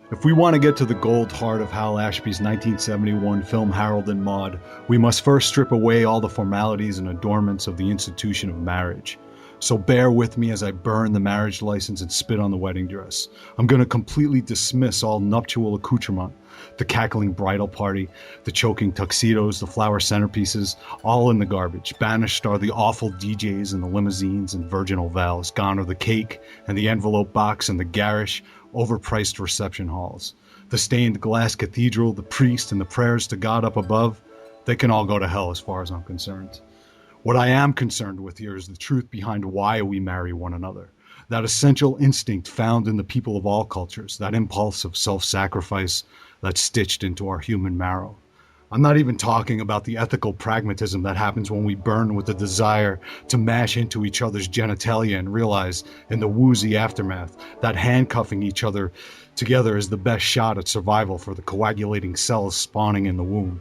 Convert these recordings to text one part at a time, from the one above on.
If we want to get to the gold heart of Hal Ashby's 1971 film Harold and Maude, we must first strip away all the formalities and adornments of the institution of marriage. So bear with me as I burn the marriage license and spit on the wedding dress. I'm going to completely dismiss all nuptial accoutrement. The cackling bridal party, the choking tuxedos, the flower centerpieces, all in the garbage. Banished are the awful DJs and the limousines and virginal vows. Gone are the cake and the envelope box and the garish, overpriced reception halls. The stained glass cathedral, the priest, and the prayers to God up above, they can all go to hell as far as I'm concerned. What I am concerned with here is the truth behind why we marry one another. That essential instinct found in the people of all cultures, that impulse of self-sacrifice that's stitched into our human marrow. I'm not even talking about the ethical pragmatism that happens when we burn with the desire to mash into each other's genitalia and realize, in the woozy aftermath, that handcuffing each other together is the best shot at survival for the coagulating cells spawning in the womb.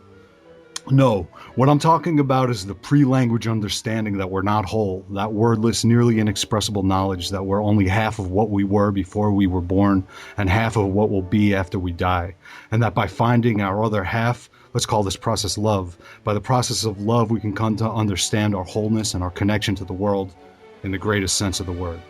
No, what I'm talking about is the pre-language understanding that we're not whole, that wordless, nearly inexpressible knowledge that we're only half of what we were before we were born and half of what we'll be after we die, and that by finding our other half, let's call this process love, by the process of love we can come to understand our wholeness and our connection to the world in the greatest sense of the word.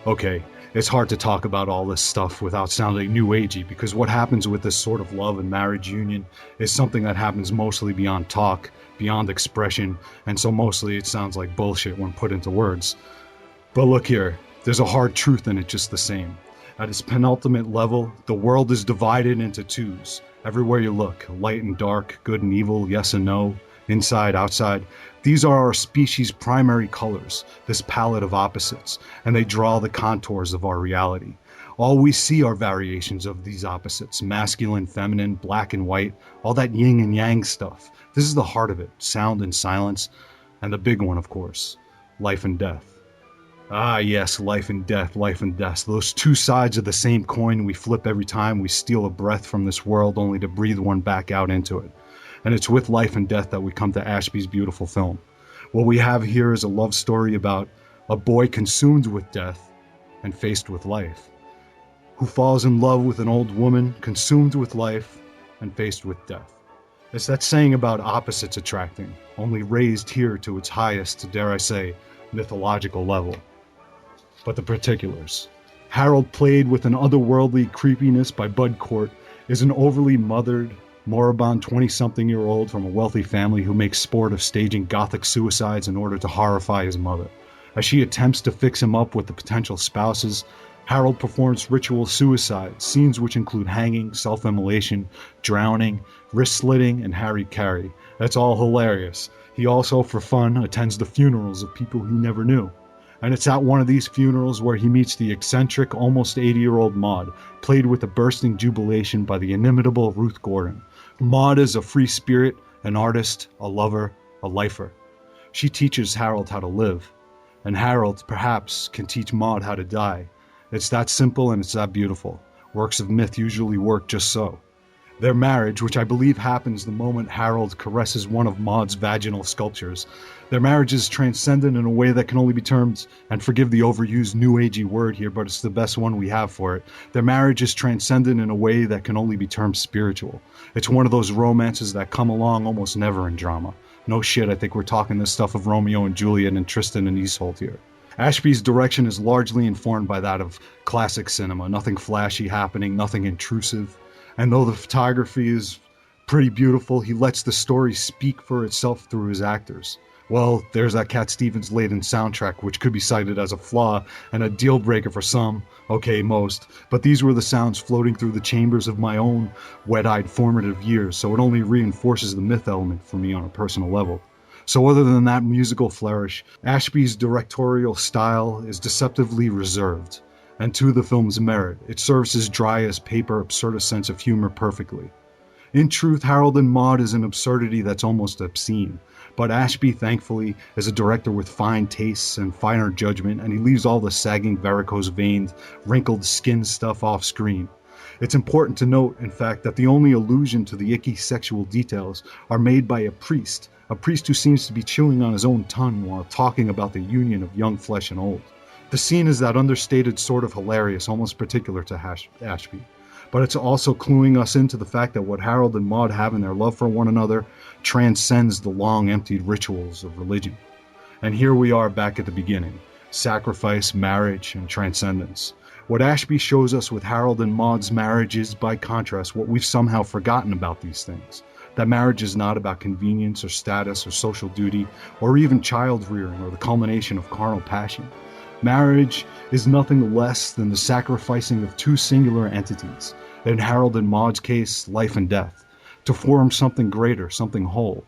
Okay, it's hard to talk about all this stuff without sounding new agey, because what happens with this sort of love and marriage union is something that happens mostly beyond talk, beyond expression, and so mostly it sounds like bullshit when put into words. But look here, there's a hard truth in it just the same. At its penultimate level, the world is divided into twos. Everywhere you look, light and dark, good and evil, yes and no, inside, outside. These are our species' primary colors, this palette of opposites, and they draw the contours of our reality. All we see are variations of these opposites, masculine, feminine, black and white, all that yin and yang stuff. This is the heart of it, sound and silence, and the big one, of course, life and death. Ah yes, life and death, those two sides of the same coin we flip every time we steal a breath from this world only to breathe one back out into it. And it's with life and death that we come to Ashby's beautiful film. What we have here is a love story about a boy consumed with death and faced with life, who falls in love with an old woman consumed with life and faced with death. It's that saying about opposites attracting, only raised here to its highest, dare I say, mythological level. But the particulars. Harold, played with an otherworldly creepiness by Bud Cort, is an overly mothered, moribund 20-something-year-old from a wealthy family who makes sport of staging gothic suicides in order to horrify his mother. As she attempts to fix him up with the potential spouses, Harold performs ritual suicide, scenes which include hanging, self-immolation, drowning, wrist-slitting, and harry-carry. That's all hilarious. He also, for fun, attends the funerals of people he never knew. And it's at one of these funerals where he meets the eccentric, almost 80-year-old Maude, played with a bursting jubilation by the inimitable Ruth Gordon. Maude is a free spirit, an artist, a lover, a lifer. She teaches Harold how to live, and Harold, perhaps, can teach Maude how to die. It's that simple and it's that beautiful. Works of myth usually work just so. Their marriage, which I believe happens the moment Harold caresses one of Maude's vaginal sculptures, their marriage is transcendent in a way that can only be termed, and forgive the overused new agey word here, but it's the best one we have for it. Their marriage is transcendent in a way that can only be termed spiritual. It's one of those romances that come along almost never in drama. No shit, I think we're talking this stuff of Romeo and Juliet and Tristan and Isolde here. Ashby's direction is largely informed by that of classic cinema. Nothing flashy happening, nothing intrusive. And though the photography is pretty beautiful, he lets the story speak for itself through his actors. Well, there's that Cat Stevens-laden soundtrack, which could be cited as a flaw and a deal breaker for some, okay, most, but these were the sounds floating through the chambers of my own wet-eyed formative years, so it only reinforces the myth element for me on a personal level. So other than that musical flourish, Ashby's directorial style is deceptively reserved. And to the film's merit, it serves his dry as paper absurdist sense of humor perfectly. In truth, Harold and Maude is an absurdity that's almost obscene, but Ashby, thankfully, is a director with fine tastes and finer judgment, and he leaves all the sagging, varicose-veined, wrinkled skin stuff off screen. It's important to note, in fact, that the only allusion to the icky sexual details are made by a priest who seems to be chewing on his own tongue while talking about the union of young flesh and old. The scene is that understated sort of hilarious, almost particular to Ashby. but it's also cluing us into the fact that what Harold and Maude have in their love for one another transcends the long emptied rituals of religion. And here we are back at the beginning: sacrifice, marriage, and transcendence. What Ashby shows us with Harold and Maude's marriage is, by contrast, what we've somehow forgotten about these things. That marriage is not about convenience or status or social duty or even child rearing or the culmination of carnal passion. Marriage is nothing less than the sacrificing of two singular entities, in Harold and Maude's case, life and death, to form something greater, something whole.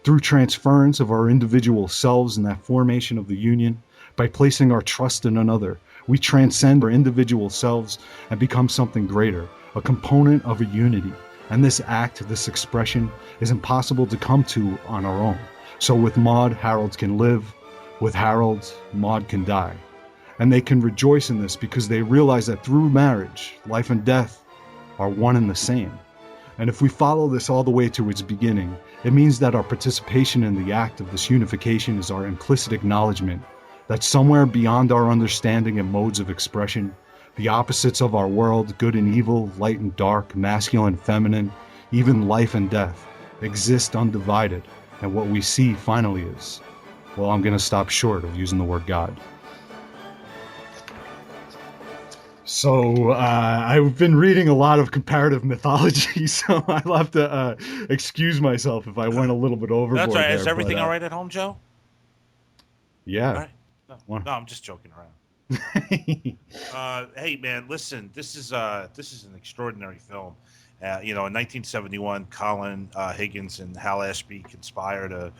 Through transference of our individual selves in that formation of the union, by placing our trust in another, we transcend our individual selves and become something greater, a component of a unity. And this act, this expression, is impossible to come to on our own. So with Maude, Harold can live. With Harold, Maude can die. And they can rejoice in this because they realize that through marriage, life and death are one and the same. And if we follow this all the way to its beginning, it means that our participation in the act of this unification is our implicit acknowledgement that somewhere beyond our understanding and modes of expression, the opposites of our world, good and evil, light and dark, masculine and feminine, even life and death, exist undivided. And what we see finally is, well, I'm going to stop short of using the word God. So I've been reading a lot of comparative mythology, so I'll have to excuse myself if I went a little bit overboard. That's right. There, Is everything all right at home, Joe? Yeah. All right. No, I'm just joking around. Hey, man, listen. This is an extraordinary film. In 1971, Colin Higgins and Hal Ashby conspire to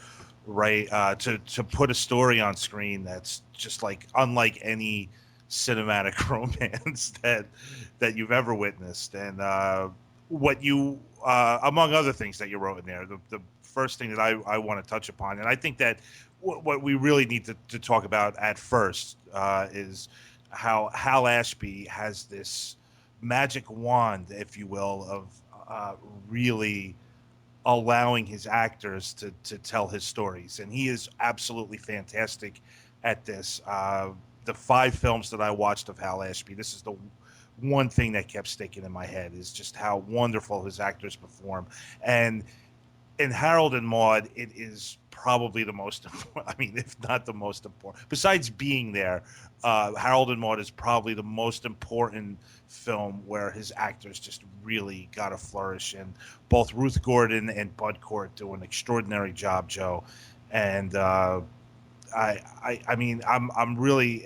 write to put a story on screen that's just like unlike any cinematic romance that you've ever witnessed. And what you, among other things that you wrote in there, the first thing that I want to touch upon, and I think that what we really need to talk about at first is how Hal Ashby has this magic wand, if you will, of really allowing his actors to tell his stories. And he is absolutely fantastic at this. The 5 films that I watched of Hal Ashby, this is the one thing that kept sticking in my head, is just how wonderful his actors perform. And in Harold and Maude, it is probably the most important, I mean, if not the most important, besides being there, Harold and Maude is probably the most important film where his actors just really got to flourish. And both Ruth Gordon and Bud Cort do an extraordinary job, Joe. And I mean, I'm really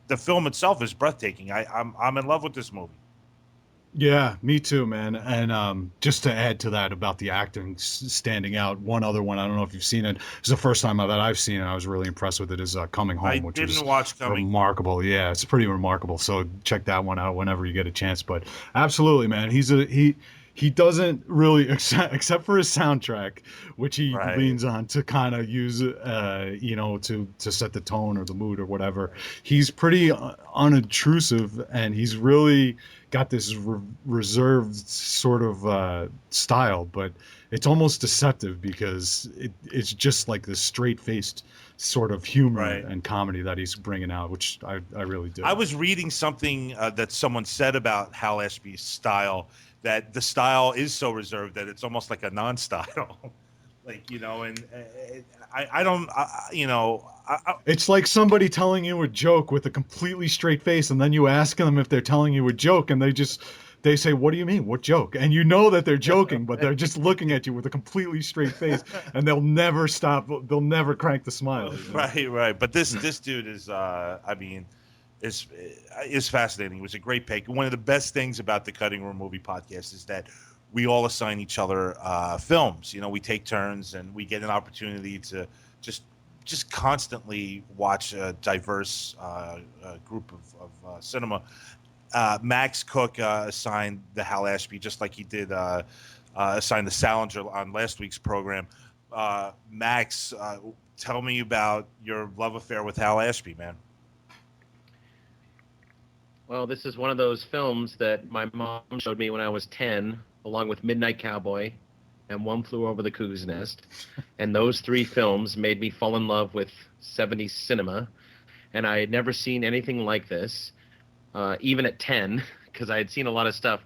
the film itself is breathtaking. I'm in love with this movie. Yeah, me too, man. And just to add to that about the acting standing out, one other one, I don't know if you've seen it. It's the first time that I've seen it. I was really impressed with it. Is Coming Home, which is remarkable. Yeah, it's pretty remarkable. So check that one out whenever you get a chance. But absolutely, man, he doesn't really, except for his soundtrack, which he leans on to kind of use, to set the tone or the mood or whatever. He's pretty unobtrusive, and he's really got this reserved sort of style, but it's almost deceptive because it's just like this straight-faced sort of humor and comedy that he's bringing out, which I really do. I was reading something that someone said about Hal Ashby's style, that the style is so reserved that it's almost like a non-style. It's like somebody telling you a joke with a completely straight face, and then you ask them if they're telling you a joke, and they say, "What do you mean? What joke?" And you know that they're joking, but they're just looking at you with a completely straight face, and they'll never stop. They'll never crank the smile. You know? Right. But this dude is, is fascinating. It was a great pick. One of the best things about the Cutting Room Movie Podcast is that we all assign each other films. We take turns, and we get an opportunity to just constantly watch a diverse group of cinema. Max Cook assigned the Hal Ashby, just like he did assign the Salinger on last week's program. Max, tell me about your love affair with Hal Ashby, man. Well, this is one of those films that my mom showed me when I was 10, along with Midnight Cowboy and One Flew Over the Cuckoo's Nest. And those 3 films made me fall in love with 70s cinema. And I had never seen anything like this, even at 10, because I had seen a lot of stuff.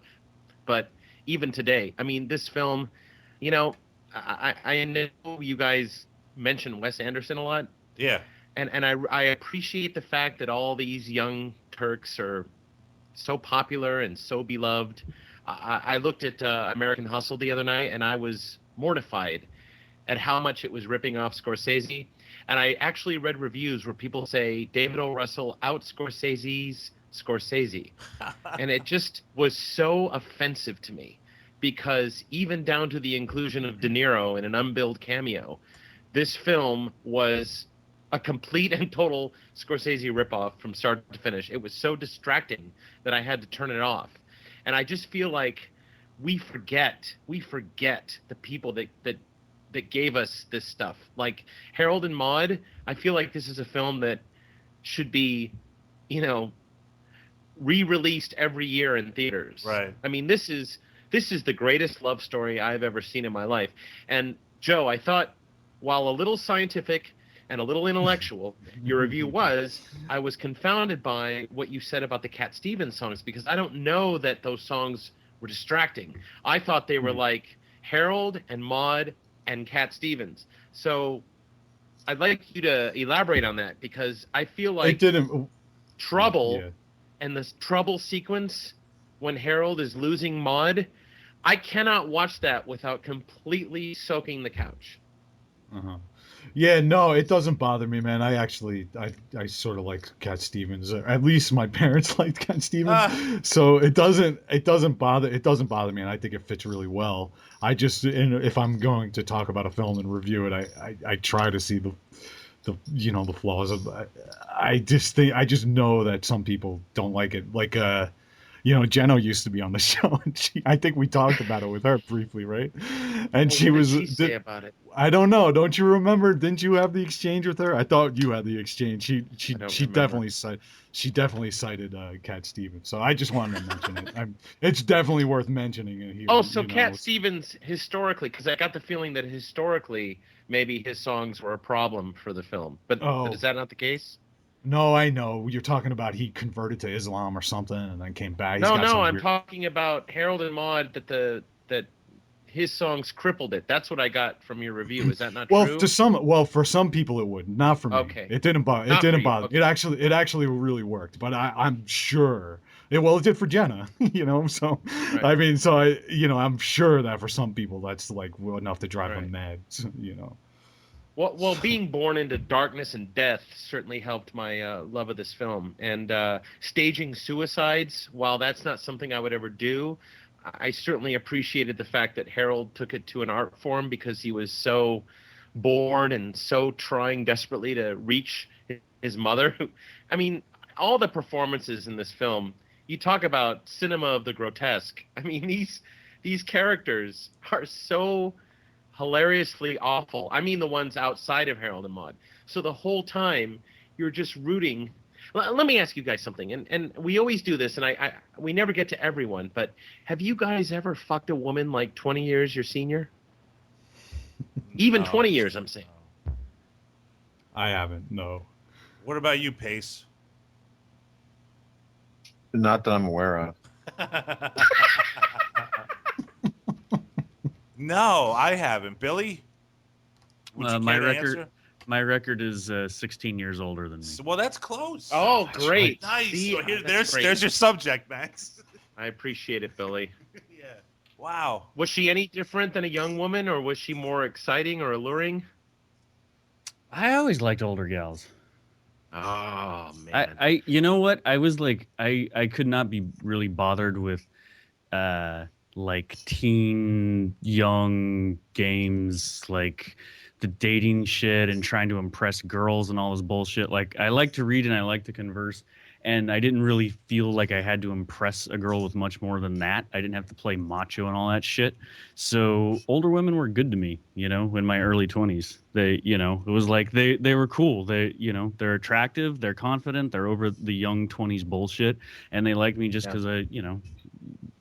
But even today, I mean, this film, you know, I know you guys mention Wes Anderson a lot. Yeah. And I appreciate the fact that all these young Turks are so popular and so beloved. I looked at American Hustle the other night, and I was mortified at how much it was ripping off Scorsese. And I actually read reviews where people say David O. Russell out Scorsese's Scorsese. And it just was so offensive to me, because even down to the inclusion of De Niro in an unbilled cameo, this film was a complete and total Scorsese ripoff from start to finish. It was so distracting that I had to turn it off. And I just feel like we forget the people that gave us this stuff. Like Harold and Maude, I feel like this is a film that should be, you know, re-released every year in theaters. Right. I mean, this is the greatest love story I've ever seen in my life. And Joe, I thought, while a little scientific and a little intellectual, your review was, I was confounded by what you said about the Cat Stevens songs, because I don't know that those songs were distracting. I thought they were like Harold and Maude and Cat Stevens. So I'd like you to elaborate on that, because I feel like Trouble and this Trouble sequence when Harold is losing Maude, I cannot watch that without completely soaking the couch. Uh-huh. Yeah, no, it doesn't bother me, man. I sort of like Cat Stevens, or at least my parents liked Cat Stevens. So it doesn't bother me, and I think it fits really well. I just, if I'm going to talk about a film and review it, I try to see the flaws of. I just know that some people don't like it. Like Jenna used to be on the show, and I think we talked about it with her briefly, right? And what did she say about it? I don't know. Don't you remember? Didn't you have the exchange with her? I thought you had the exchange. She definitely cited Cat Stevens. So I just wanted to mention it. It's definitely worth mentioning it here. Oh, so Cat Stevens historically, because I got the feeling that historically maybe his songs were a problem for the film, but is that not the case? No, I know. You're talking about he converted to Islam or something and then came back. No, I'm talking about Harold and Maude, that his songs crippled it. That's what I got from your review. Is that not true? For some people it would. Not for me. Okay. It didn't bother. Okay. It actually really worked. But I'm sure. It did for Jenna, So right. I mean, I'm sure that for some people that's like enough to drive them mad, Well, being born into darkness and death certainly helped my love of this film. And staging suicides, while that's not something I would ever do, I certainly appreciated the fact that Harold took it to an art form, because he was so bored and so trying desperately to reach his mother. I mean, all the performances in this film, you talk about cinema of the grotesque. I mean, these characters are so hilariously awful. I mean, the ones outside of Harold and Maude. So the whole time you're just rooting. Let me ask you guys something, and we always do this, and we never get to everyone, but have you guys ever fucked a woman like 20 years your senior? Even 20 years, I'm saying. I haven't, no. What about you, Pace? Not that I'm aware of. No, I haven't. Billy? My record is 16 years older than me. Well, that's close. Oh, great. Nice. See, so there's your subject, Max. I appreciate it, Billy. Yeah. Wow. Was she any different than a young woman, or was she more exciting or alluring? I always liked older gals. Oh, man. I you know what? I was like, I could not be really bothered with like teen young games, like the dating shit and trying to impress girls and all this bullshit. Like, I like to read and I like to converse, and I didn't really feel like I had to impress a girl with much more than that. I didn't have to play macho and all that shit. So older women were good to me, in my early 20s. They, it was like they were cool. They, they're attractive, they're confident, they're over the young 20s bullshit, and they liked me just because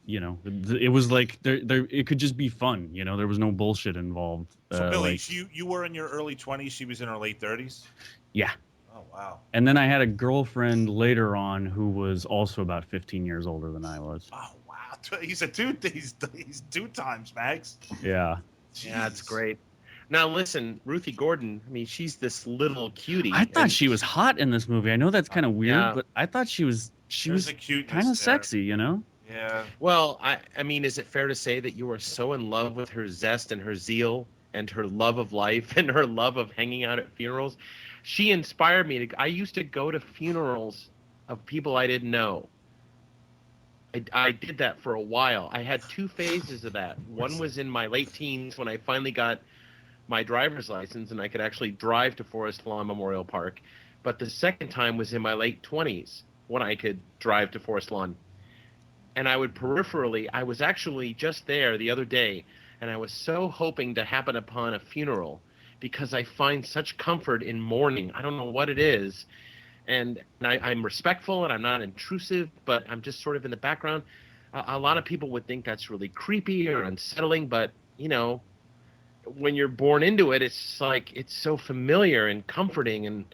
it was like it could just be fun. There was no bullshit involved. So Billy, you were in your early 20s. She was in her late 30s. Yeah. Oh wow. And then I had a girlfriend later on who was also about 15 years older than I was. Oh wow. He's he's 2 times Max. Yeah. Yeah, it's Jeez. great. Now listen, Ruthie Gordon. I mean, she's this little cutie. I thought and she was hot in this movie. I know that's kind of weird, Yeah. but I thought she was There's a cuteness kind of there. sexy, you know? Yeah. Well, I mean, is it fair to say that you are so in love with her zest and her zeal and her love of life and her love of hanging out at funerals? She inspired me to. I used to go to funerals of people I didn't know. I did that for a while. I had 2 phases of that. One was in my late teens when I finally got my driver's license and I could actually drive to Forest Lawn Memorial Park. But the second time was in my late 20s when I could drive to Forest Lawn. And I would peripherally, I was actually just there the other day, and I was so hoping to happen upon a funeral because I find such comfort in mourning. I don't know what it is. And I'm respectful and I'm not intrusive, but I'm just sort of in the background. A lot of people would think that's really creepy or unsettling, but, you know, when you're born into it, it's like it's so familiar and comforting and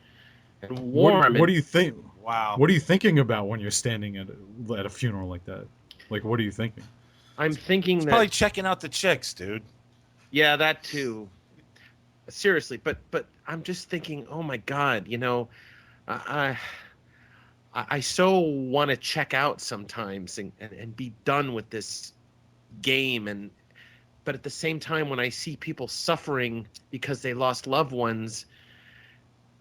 warm. What do you think? Wow. What are you thinking about when you're standing at a funeral like that? Like, what are you thinking? I'm thinking He's that probably checking out the chicks, dude. yeah, that too. Seriously, but I'm just thinking, oh my God, you know, I so want to check out sometimes and be done with this game but at the same time when I see people suffering because they lost loved ones,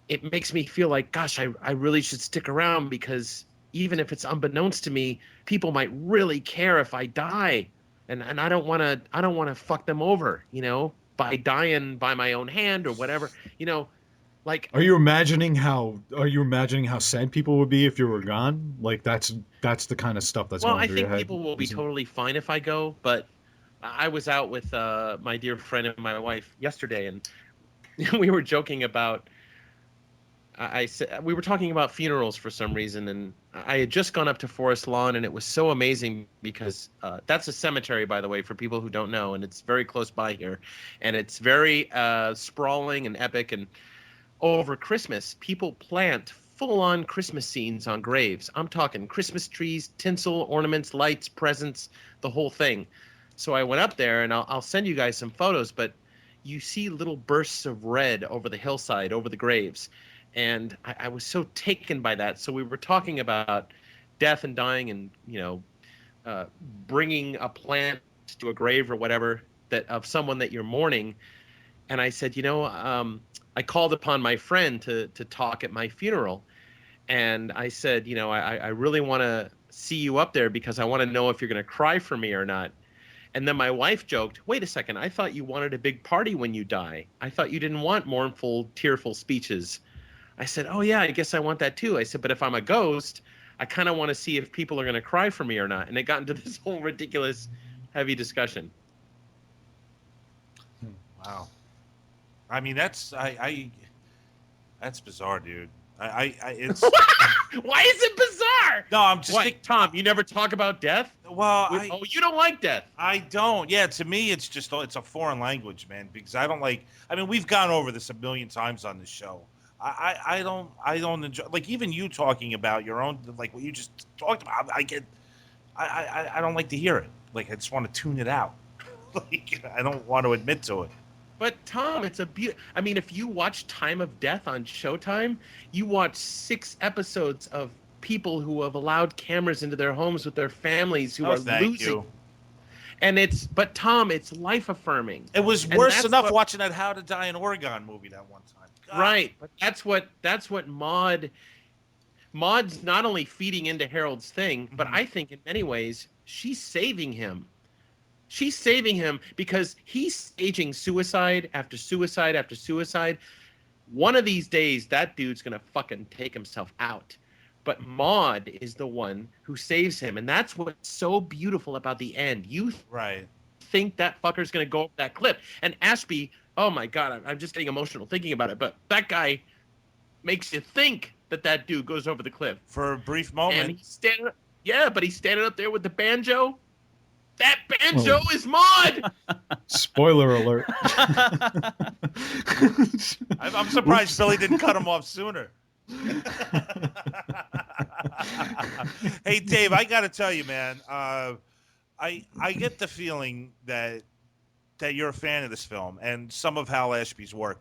it makes me feel like, gosh, I really should stick around because even if it's unbeknownst to me, people might really care if I die. And I don't want to fuck them over, you know, by dying by my own hand or whatever, you know, like Are you imagining how sad people would be if you were gone? Like that's the kind of stuff that's well, going I through think your head. people will be totally fine if I go, but I was out with my dear friend and my wife yesterday, and we were joking about. I said we were talking about funerals for some reason, and I had just gone up to Forest Lawn, and it was so amazing because that's a cemetery, by the way, for people who don't know, and it's very close by here, and it's very sprawling and epic. And over Christmas, people plant full-on Christmas scenes on graves. I'm talking Christmas trees, tinsel, ornaments, lights, presents, the whole thing. So I went up there, and I'll send you guys some photos, but you see little bursts of red over the hillside, over the graves. And I was so taken by that. So we were talking about death and dying and, you know, bringing a plant to a grave or whatever that of someone that you're mourning. And I said, you know, I called upon my friend to talk at my funeral. And I said, you know, I really want to see you up there because I want to know if you're going to cry for me or not. And then my wife joked, wait a second, I thought you wanted a big party when you die. I thought you didn't want mournful, tearful speeches. I said, oh, yeah, I guess I want that too. I said, but if I'm a ghost, I kind of want to see if people are going to cry for me or not. And it got into this whole ridiculous, heavy discussion. Wow. I mean, that's bizarre, dude. It's Why is it bizarre? no. I'm just What, Tom, you never talk about death? well. Oh, you don't like death. I don't. Yeah, to me, it's just it's a foreign language, man. Because I don't like. I mean, we've gone over this a million times on this show. I don't enjoy. Like even you talking about your own, like what you just talked about. I don't like to hear it. Like I just want to tune it out. Like I don't want to admit to it. But Tom, it's a I mean, if you watch Time of Death on Showtime, you watch 6 episodes of people who have allowed cameras into their homes with their families who Oh, are thank losing. you. And but Tom, it's life affirming. It was And worse that's enough watching that How to Die in Oregon movie that one time. God. Right. But that's what Maude's not only feeding into Harold's thing, but I think in many ways she's saving him. She's saving him because he's staging suicide after suicide after suicide. One of these days, that dude's going to fucking take himself out. But Maude is the one who saves him. And that's what's so beautiful about the end. You Right. think that fucker's going to go over that cliff. And Ashby, oh my God, I'm just getting emotional thinking about it. But that guy makes you think that dude goes over the cliff. For a brief moment. And he's standing, yeah, but he's standing up there with the banjo. That banjo is Maude. Spoiler alert. I'm surprised Billy didn't cut him off sooner. Hey, Dave, I got to tell you, man. I get the feeling that you're a fan of this film and some of Hal Ashby's work.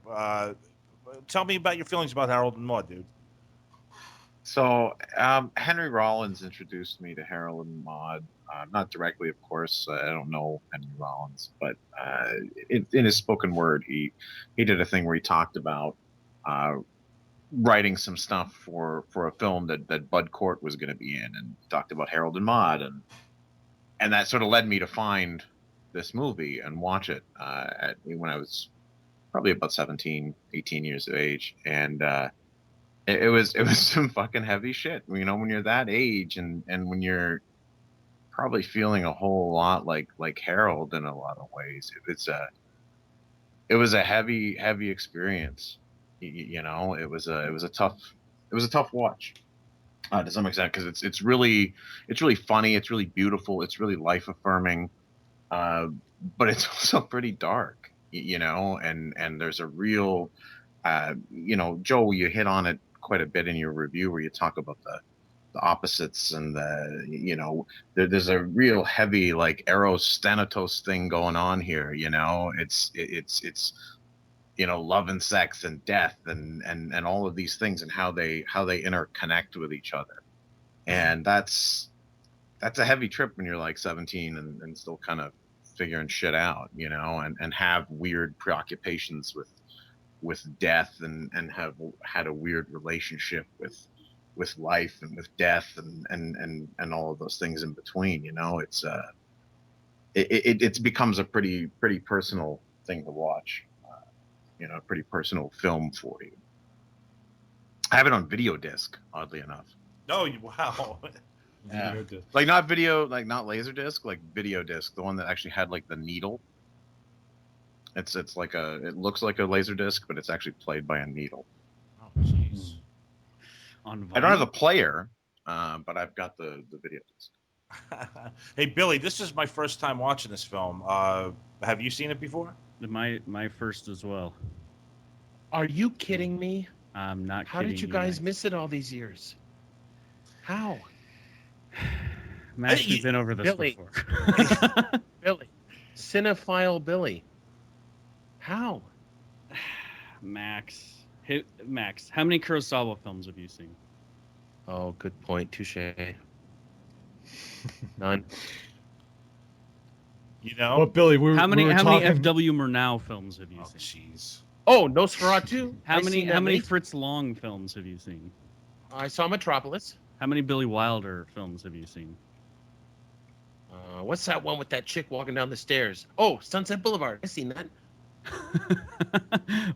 Tell me about your feelings about Harold and Maude, dude. So Henry Rollins introduced me to Harold and Maude. Not directly, of course. I don't know Henry Rollins, but in his spoken word, he did a thing where he talked about writing some stuff for a film that Bud Cort was going to be in, and talked about Harold and Maude, and that sort of led me to find this movie and watch it when I was probably about 17, 18 years of age, and it was some fucking heavy shit. You know, when you're that age and when you're probably feeling a whole lot like Harold in a lot of ways, it was a heavy experience. You know, it was a tough watch to some extent, because it's really funny, it's really beautiful, it's really life affirming, but it's also pretty dark. You know, and there's a real, you know, Joe, you hit on it quite a bit in your review where you talk about the opposites, and you know, there's a real heavy like Eros Thanatos thing going on here. You know, it's you know, love and sex and death and all of these things, and how they interconnect with each other, and that's a heavy trip when you're like 17 and still kind of figuring shit out, you know, and have weird preoccupations with death, and have had a weird relationship with life and with death and all of those things in between. You know, it becomes a pretty personal thing to watch. You know, a pretty personal film for you. I have it on video disc, oddly enough. Oh, wow. Yeah. Like not video, like not laser disc, like video disc, the one that actually had like the needle. It's like it looks like a laser disc, but it's actually played by a needle. Oh, jeez. I don't have the player, but I've got the video disc. Hey, Billy, this is my first time watching this film. Have you seen it before? My first as well. Are you kidding me? I'm not How kidding. did you guys miss it all these years? How? Max, we've been over this Billy. before. Billy. Cinephile Billy. How? Max, how many Kurosawa films have you seen? Oh, good point. Touche. None. You know? Well, Billy, How many talking... F.W. Murnau films have you seen? Jeez. Oh, Nosferatu. How many Fritz Lang films have you seen? I saw Metropolis. How many Billy Wilder films have you seen? What's that one with that chick walking down the stairs? Oh, Sunset Boulevard. I've seen that.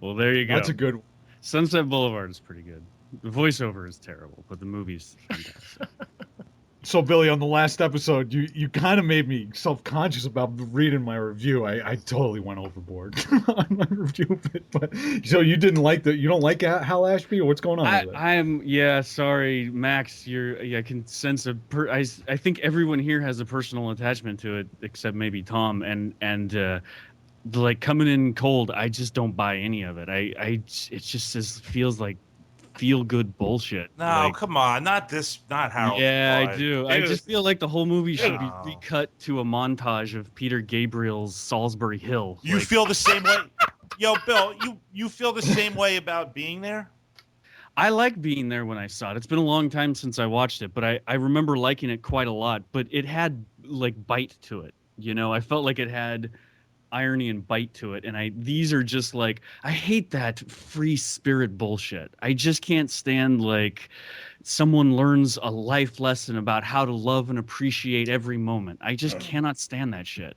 Well, there you go. That's a good one. Sunset Boulevard is pretty good. The voiceover is terrible, but the movie's fantastic. So, Billy, on the last episode, you kind of made me self-conscious about reading my review. I totally went overboard on my review bit. But so you don't like Hal Ashby, or what's going on? Sorry, Max. I can sense I think everyone here has a personal attachment to it, except maybe Tom. And like coming in cold, I just don't buy any of it. It just feels like feel good bullshit. No, like, come on, not Harold. Yeah, I do. Dude. I just feel like the whole movie should be No. recut to a montage of Peter Gabriel's Salisbury Hill. You feel the same way? Yo, Bill, you feel the same way about being there? I like being there when I saw it. It's been a long time since I watched it, but I remember liking it quite a lot. But it had like bite to it. You know, I felt like it had irony and bite to it, and these are just like, I hate that free spirit bullshit. I just can't stand like someone learns a life lesson about how to love and appreciate every moment. I just cannot stand that shit.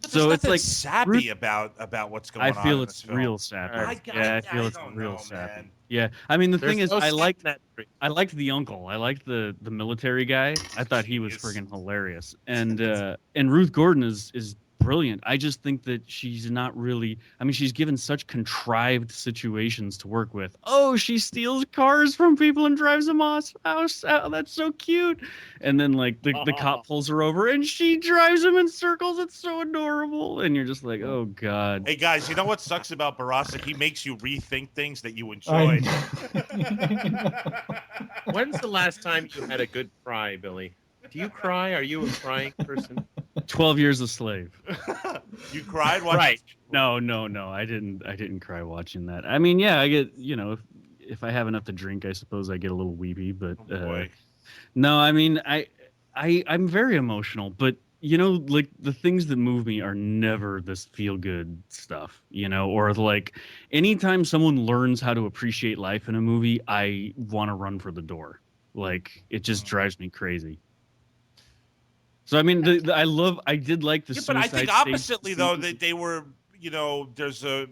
But So it's like sappy about what's going on. I feel in it's this film. real sappy. I feel it's don't real know, sappy. man. Yeah, I mean the There's thing is, no I liked that. the uncle. I liked the military guy. I thought he was Jeez. friggin' hilarious. And Ruth Gordon is brilliant. I just think that she's not really. I mean, she's given such contrived situations to work with. Oh, she steals cars from people and drives them off. Oh, that's so cute. And then like the cop pulls her over and she drives him in circles. It's so adorable. And you're just like, oh god. Hey guys, you know what sucks about Barasa? He makes you rethink things that you enjoy. When's the last time you had a good cry, Billy? Do you cry? Are you a crying person? 12 Years a Slave. You cried watching? Right. No. I didn't cry watching that. I mean, yeah, I get, if I have enough to drink, I suppose I get a little weepy, but Oh, boy. no, I mean, I'm very emotional, but like the things that move me are never this feel good stuff, or like anytime someone learns how to appreciate life in a movie, I want to run for the door. Like it just drives me crazy. So I mean, I did like the. Yeah, but I think oppositely though that they were, there's a,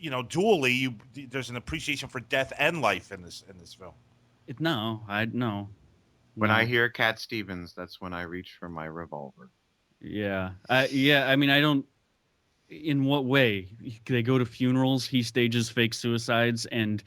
dually, there's an appreciation for death and life in this film. No. When I hear Cat Stevens, that's when I reach for my revolver. Yeah. I mean, I don't. In what way? They go to funerals. He stages fake suicides, and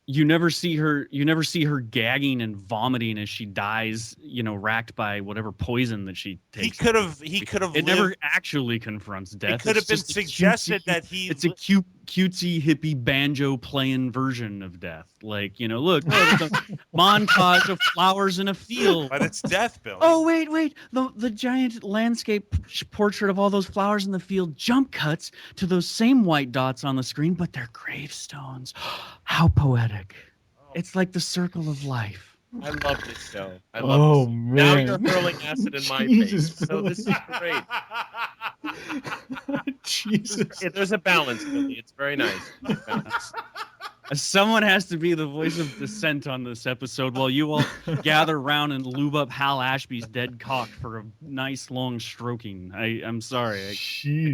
you never see her. You never see her gagging and vomiting as she dies. Racked by whatever poison that she takes. He could have. It never actually confronts death. It could have been suggested that he. It's a cutesy hippie banjo playing version of death. Like look, it's a montage of flowers in a field. But it's death, Billy. Oh wait! The giant landscape portrait of all those flowers in the field jump cuts to those same white dots on the screen, but they're gravestones. How poetic! It's like the circle of life. I love this show. I love this. man! Now you're hurling acid in my Jesus, face. So this is great. Jesus. There's a balance, Billy. It's very nice. Someone has to be the voice of dissent on this episode while you all gather around and lube up Hal Ashby's dead cock for a nice long stroking. I'm sorry. I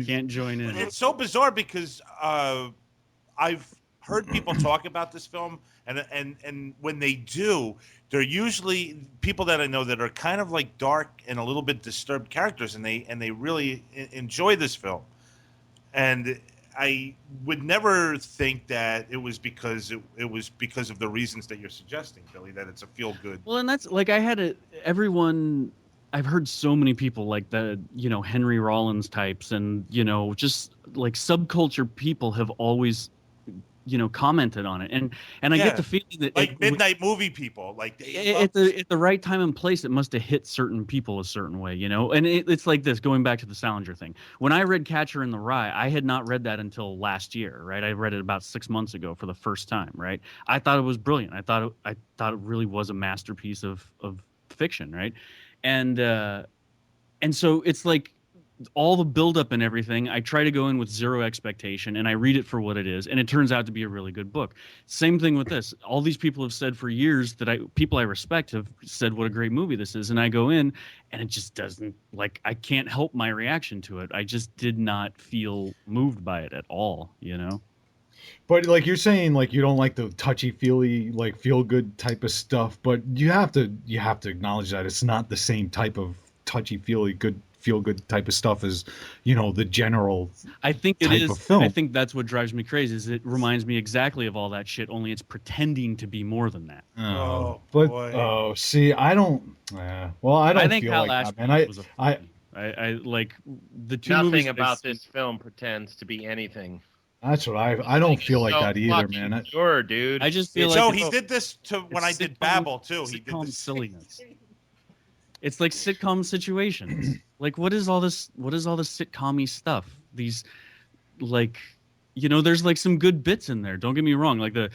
can't join in. It's so bizarre because I've heard people talk about this film, and when they do, they're usually people that I know that are kind of like dark and a little bit disturbed characters, and they really enjoy this film. And I would never think that it was because of the reasons that you're suggesting, Billy, that it's a feel good. Well, and that's like I've heard so many people like the, Henry Rollins types and, just like subculture people have always, commented on it. And I get the feeling that like midnight movie people, like at the right time and place, it must have hit certain people a certain way, and it's like this, going back to the Salinger thing. When I read Catcher in the Rye, I had not read that until last year, right? I read it about 6 months ago for the first time, right? I thought it was brilliant. I thought it really was a masterpiece of fiction, right? And so it's like all the buildup and everything, I try to go in with zero expectation and I read it for what it is, and it turns out to be a really good book. Same thing with this. All these people have said for years people I respect have said what a great movie this is, and I go in and it just doesn't, like, I can't help my reaction to it. I just did not feel moved by it at all, But like you're saying, like you don't like the touchy-feely, like feel-good type of stuff, but you have to acknowledge that it's not the same type of touchy-feely, good feel-good type of stuff as the general. I think type it is. Of film. I think that's what drives me crazy. Is it reminds me exactly of all that shit, only it's pretending to be more than that. Boy. See, I don't. Well, I don't think feel Hal like Ashby that, man. was a I like the two Nothing movies about this film pretends to be anything. That's what I don't feel like So that either, fucking man. Sure, dude. I just feel So like he did this when I did sitcom- Babel too. He did sitcom this. silliness. It's like sitcom situations. Like what is all this sitcom-y stuff? These like there's like some good bits in there. Don't get me wrong. Like the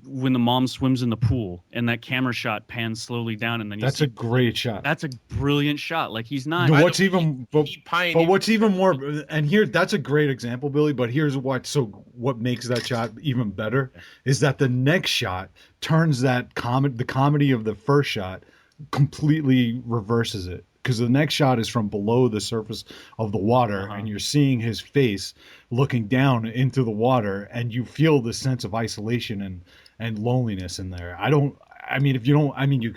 when the mom swims in the pool and that camera shot pans slowly down and then That's a great shot. That's a brilliant shot. Like he's not. What's even but He pioneered- what's even more, and here that's a great example, Billy. But here's what makes that shot even better is that the next shot turns the comedy of the first shot completely reverses it, because the next shot is from below the surface of the water, and you're seeing his face looking down into the water, and you feel the sense of isolation and loneliness in there. You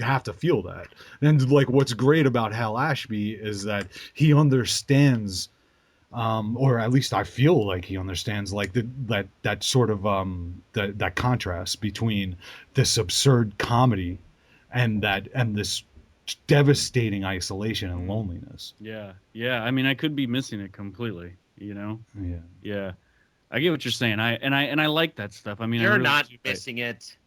have to feel that. And like what's great about Hal Ashby is that he understands or at least I feel like he understands like that sort of that contrast between this absurd comedy and this devastating isolation and loneliness. Yeah, yeah. I mean, I could be missing it completely. Yeah. Yeah. I get what you're saying. I like that stuff. I mean, I You're really not do. missing it.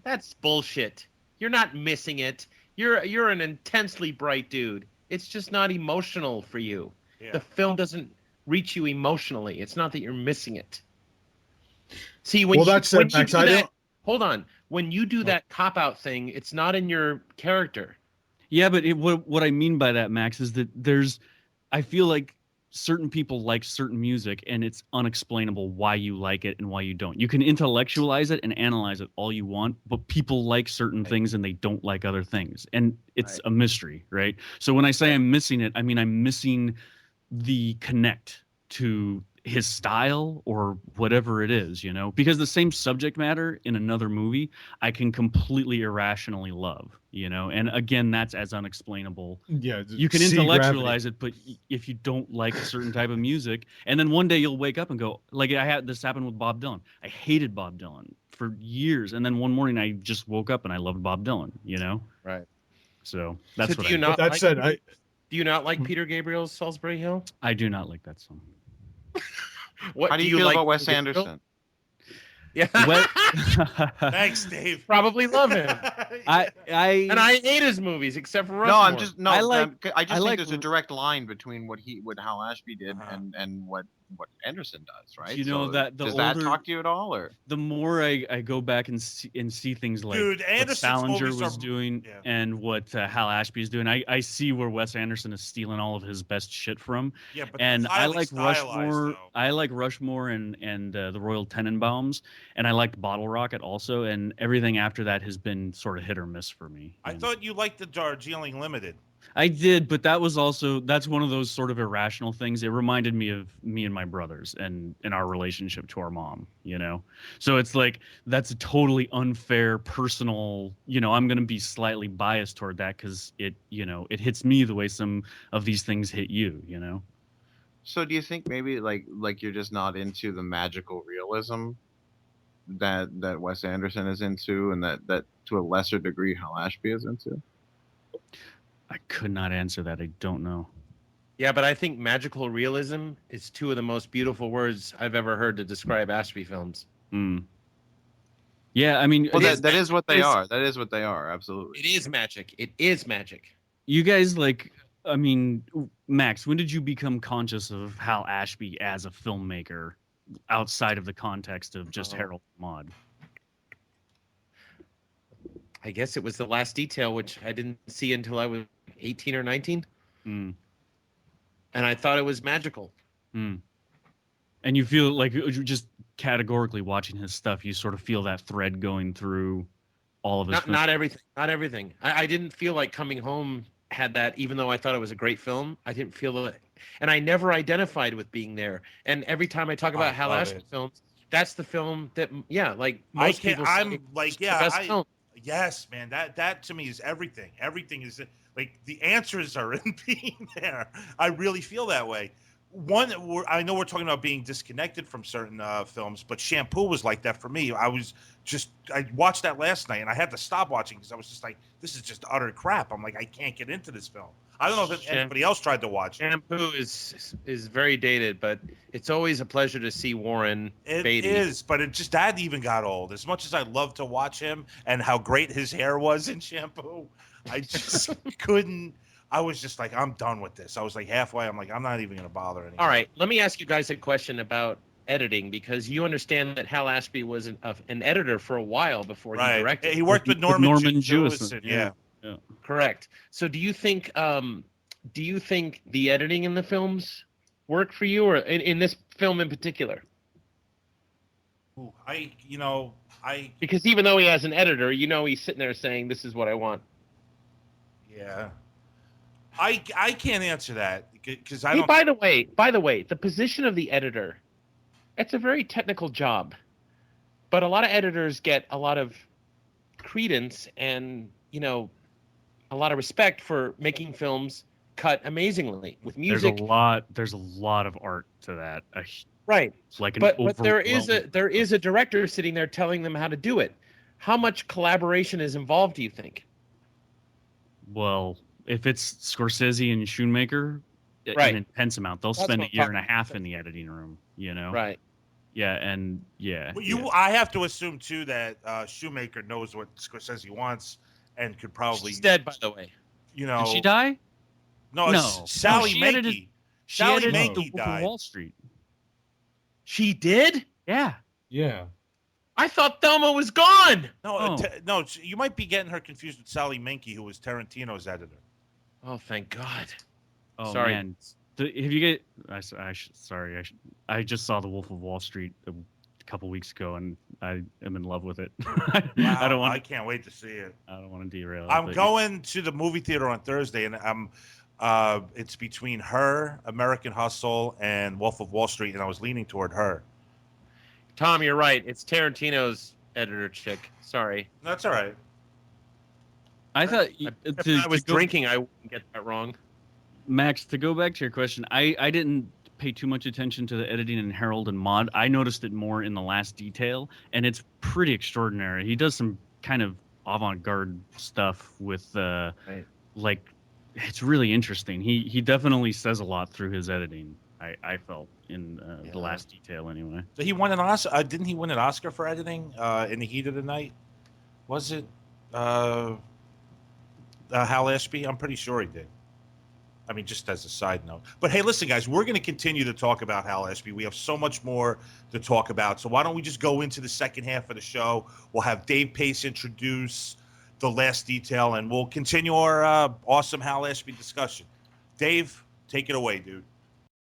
That's bullshit. You're not missing it. You're an intensely bright dude. It's just not emotional for you. Yeah. The film doesn't reach you emotionally. It's not that you're missing it. See, when Well, you, that said, when you Max, do I that, don't. hold on. When you do that cop out thing, it's not in your character. Yeah, but what I mean by that, Max, is that I feel like certain people like certain music, and it's unexplainable why you like it and why you don't. You can intellectualize it and analyze it all you want, but people like certain things and they don't like other things, and it's a mystery, right? So when I say I'm missing it, I mean I'm missing the connect to his style or whatever it is, because the same subject matter in another movie I can completely irrationally love, and again, that's as unexplainable. Yeah, You can see intellectualize Gravity. it, but if you don't like a certain type of music, and then one day you'll wake up and go, like I had this happen with Bob Dylan. I hated Bob Dylan for years, and then one morning I just woke up and I loved Bob Dylan, Right. So that's So what do you not That like, said, do you not like Peter Gabriel's Salisbury Hill? I do not like that song. What How do you feel like about Wes Peter Gabriel? Anderson? Yeah. Thanks, Dave. Probably love him. I And I hate his movies except for No, Rushmore. I'm just no. I like- I just I think like- there's a direct line between what Hal Ashby did Uh-huh. and what Anderson does, right? You know, So that the does that older- talk to you at all, or the more I go back and see things like Dude, what Anderson's Salinger movies was are- doing yeah. and what Hal Ashby is doing, I see where Wes Anderson is stealing all of his best shit from. Yeah, but And it's I highly like stylized, Rushmore. though. I like Rushmore and the Royal Tenenbaums, and I liked Bottle Rocket also. And everything after that has been sort of hit or miss for me. I thought you liked the Darjeeling Limited. I did, but that's one of those sort of irrational things. It reminded me of me and my brothers and our relationship to our mom, So it's like that's a totally unfair personal, I'm going to be slightly biased toward that cuz it hits me the way some of these things hit you, so? Do you think maybe like you're just not into the magical realism that Wes Anderson is into, and that to a lesser degree Hal Ashby is into? I could not answer that. I don't know. Yeah, but I think magical realism is two of the most beautiful words I've ever heard to describe Ashby films. Yeah, I mean, Well, that is what they are. That is what they are. Absolutely. It is magic. It is magic. you guys I mean, Max, when did you become conscious of Hal Ashby as a filmmaker outside of the context of just Harold and Maude? I guess it was The Last Detail, which I didn't see until I was 18 or 19. Mm. And I thought it was magical. Mm. And you feel like just categorically watching his stuff, you sort of feel that thread going through all of his Not everything. Not everything. I didn't feel like Coming Home had that, even though I thought it was a great film. I didn't feel it. And I never identified with being there. And every time I talk about Hal Ashby films, that's the film that, like most people say, I'm like, it's the best film. Yes, man. That to me is everything. Everything is like the answers are in being there. I really feel that way. I know we're talking about being disconnected from certain films, but Shampoo was like that for me. I watched that last night and I had to stop watching because I was just like, this is just utter crap. I'm like, I can't get into this film. I don't know if anybody else tried to watch it. Shampoo is very dated, but it's always a pleasure to see Warren Beatty. It is, but that even got old. As much as I love to watch him and how great his hair was in Shampoo, I just couldn't. I was just like, I'm done with this. I was like halfway. I'm like, I'm not even going to bother anymore. All right, let me ask you guys a question about editing, because you understand that Hal Ashby was an editor for a while before he directed. He worked with Norman Jewison. Yeah. Correct. So do you think the editing in the films work for you, or in this film in particular? Ooh, Because even though he has an editor, he's sitting there saying, this is what I want. Yeah. I can't answer that because I don't. By the way, the position of the editor, it's a very technical job, but a lot of editors get a lot of credence and a lot of respect for making films cut amazingly with There's music. There's a lot of art to that. Right. Like an But there is overwhelming- a director sitting there telling them how to do it. How much collaboration is involved, do you think? Well, if it's Scorsese and Shoemaker, Right. an intense amount. They'll That's spend what a year I'm and a talking half about. in the editing room. You know. Right. Yeah, and yeah. Well, I have to assume too that Shoemaker knows what Scorsese wants and could probably, She's dead, by the way. you know. Did she die? No, No. it's Sally she Menke. edited- She Sally edited Menke The Wolf of died. Wall Street. She did? Yeah. Yeah. I thought Thelma was gone. No, Oh. no, you might be getting her confused with Sally Menke, who was Tarantino's editor. Oh, thank God. Oh Sorry. man. Have you get? I just saw The Wolf of Wall Street a couple weeks ago, and I am in love with it. I don't I want. can't wait to see it. I don't want to derail. I'm but going to the movie theater on Thursday, and it's between her, American Hustle, and Wolf of Wall Street, and I was leaning toward her. Tom, you're right. It's Tarantino's editor chick. Sorry. That's all right. I thought If I was drinking, I wouldn't get that wrong. Max, to go back to your question, I didn't pay too much attention to the editing in Harold and Maude. I noticed it more in the last detail, and it's pretty extraordinary. He does some kind of avant-garde stuff with like it's really interesting. He definitely says a lot through his editing. I felt in the last detail anyway. So he won an Oscar. Didn't he win an Oscar for editing in the heat of the night? Was it Hal Ashby? I'm pretty sure he did. I mean, just as a side note. But hey, listen, guys, we're going to continue to talk about Hal Ashby. We have so much more to talk about. So why don't we just go into the second half of the show? We'll have Dave Pace introduce the last detail, and we'll continue our awesome Hal Ashby discussion. Dave, take it away, dude.